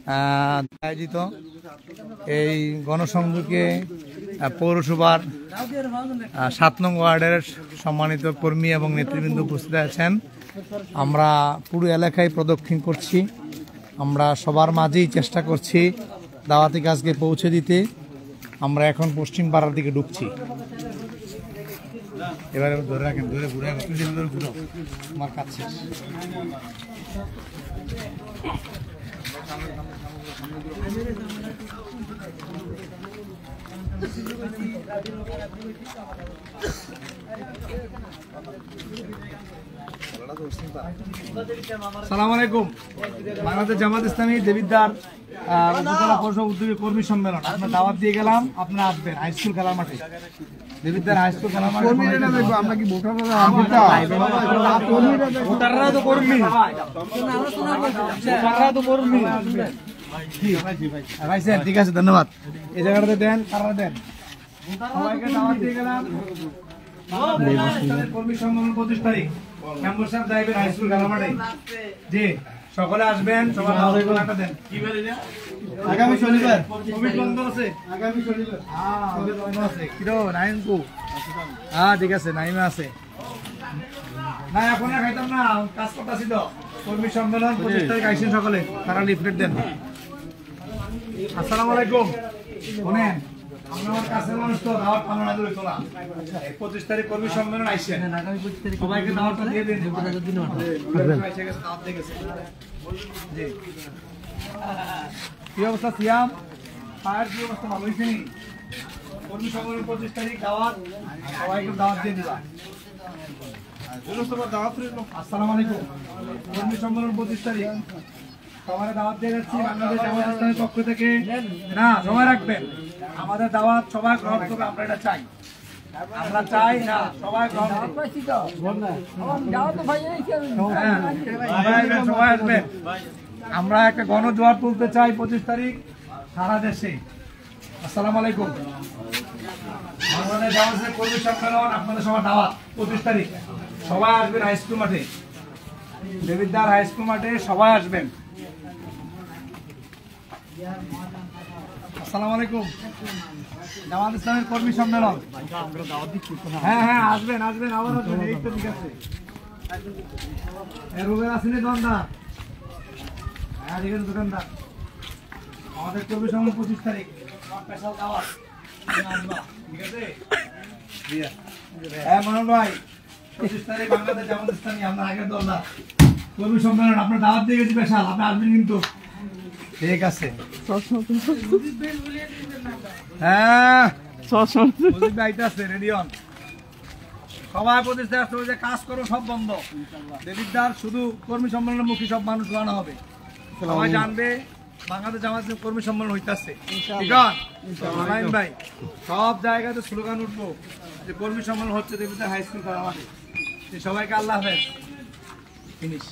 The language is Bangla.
আয়োজিত এই গণসংযোগে পৌরসভার ৭ নং ওয়ার্ডের সম্মানিত কর্মী এবং নেতৃবৃন্দ উপস্থিত আছেন। আমরা পুরো এলাকায় প্রদক্ষিণ করছি। আমরা সবার মাঝেই চেষ্টা করছি দাওয়াতি কাজকে পৌঁছে দিতে। আমরা এখন পশ্চিম পাড়ার দিকে ঢুকছি। এবারে ধরে রাখেন, ধরে ঘুরে ঘুরো আমার কাছে। আসসালামু আলাইকুম। বাংলাদেশ জামাত ইসলামী দেবিদ্বার উপজেলা পরিষদ উদ্যোগী কর্মী সম্মেলন আপনার দাওয়াত দিয়ে গেলাম। আপনারা আসবেন হাই স্কুল খেলার মাঠে, দেবিদ্বার হাই স্কুল খেলার মাঠে। আমরা কি ভোটাররা তো কর্মী, তো কর্মী। ঠিক আছে, ধন্যবাদ। এই জায়গাটাতে দেন, কারা দেন, সবাইকে দাওয়াত দিয়ে গেলাম। কর্মী সম্মেলন 25 তারিখ মেম্বারশিপ যাইবেন হাই স্কুল খেলার মাঠে। জি, সকলে আসবেন। সবাই দাওয়াতটা দেন। আগামী শনিবার কোভিড বন্ধ আছে। আগামী শনিবার কোভিড বন্ধ আছে। কিরো নাইমকু? ঠিক আছে, নাইমে আছে। না এখন খাইতাম না, কাজ করতেছি তো। কর্মী সম্মেলন 25 তারিখ আইসেন সকলে, তারা লিফলেট দেন। আসসালামু আলাইকুম। শুনেন, আমার কাছের মানুষ তো দাওয়াত পালন আগে হইতো না। 25 তারিখ কর্মী সম্মেলন আইসেন, সবাইকে দাওয়াতটা দিয়ে দিন। কি অবস্থা সিয়াম? পায়ের কি অবস্থা? ভালো হয়েছে নি? কর্মী সম্মেলন 25 তারিখ দাওয়াত, সবাইকে দাওয়াত দিয়ে দিবা। আসসালামু আলাইকুম। কর্মী সম্মেলন 25 তারিখ সবাই দাওয়াত দিয়ে যাচ্ছি বাংলাদেশ জামাত ইসলামের পক্ষ থেকে। না, সবাই রাখবেন আমাদের দাওয়াত, সবাই গ্রহণ করবে। আমরা এটা চাই, আমরা চাই না সবাই গ্রহণ করবে। সবাই আসবেন। আমরা একটা গণজোয়ার তুলতে চাই 25 তারিখ সারা দেশে। আসসালামু আলাইকুম। বাংলাদেশ জামাত ইসলামের কর্মী সম্মেলন আপনাদের সবার দাওয়াত 25 তারিখ। সবাই আসবেন হাই স্কুল মাঠে, দেবিদ্বার হাই স্কুল মাঠে সবাই আসবেন। আসসালামু আলাইকুম। জামাত ইসলামের কর্মী সম্মেলন। হ্যাঁ আসবেন, আসবেন, আবার আসবেন। এই তো ঠিক আছে। রুবেল আসেনি দোকানদার? হ্যাঁ ঠিক আছে দোকানদার। আমাদের কর্মী সম্মেলন 25 তারিখ স্পেশাল দাওয়াত, ঠিক আছে? হ্যাঁ মনোহর ভাই, 25 তারিখ বাংলাদেশ জামাত ইসলামী আমরা আগের দলদার কর্মী সম্মেলন আপনার দাওয়াত দিয়ে গেছি স্পেশাল, আপনি আসবেন কিন্তু। ঠিক আছে। হ্যাঁ রেডি হন সবাই। প্রতিষ্ঠা কাজ করো, সব বন্ধ। দেবিদ্বার শুধু কর্মী সম্মেলনের মুখী সব মানুষ বানানো হবে। সবাই জানবে বাংলাদেশ জামাত কর্মী সম্মেলন হইতেছে। ভাই সব জায়গাতে স্লোগান উঠবো যে কর্মী সম্মেলন হচ্ছে দেবিদ্বার হাই স্কুল খেলা মাঠে। সবাইকে আল্লাহ হাফেজ। ফিনিশ।